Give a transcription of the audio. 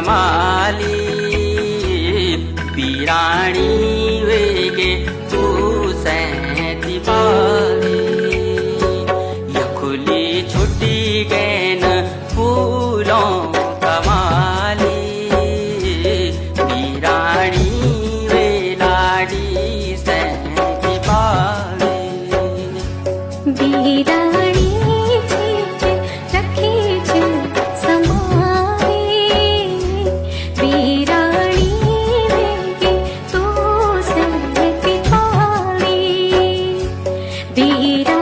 कमाली पीराणी वेगे तू सैती पाली यखुली छुट्टी गैन फूलों कमाली पीराणी वे लाडी सैती पाली बीराणी रखी छे समाए बीराणी वेगे तू सैती पाली बीरा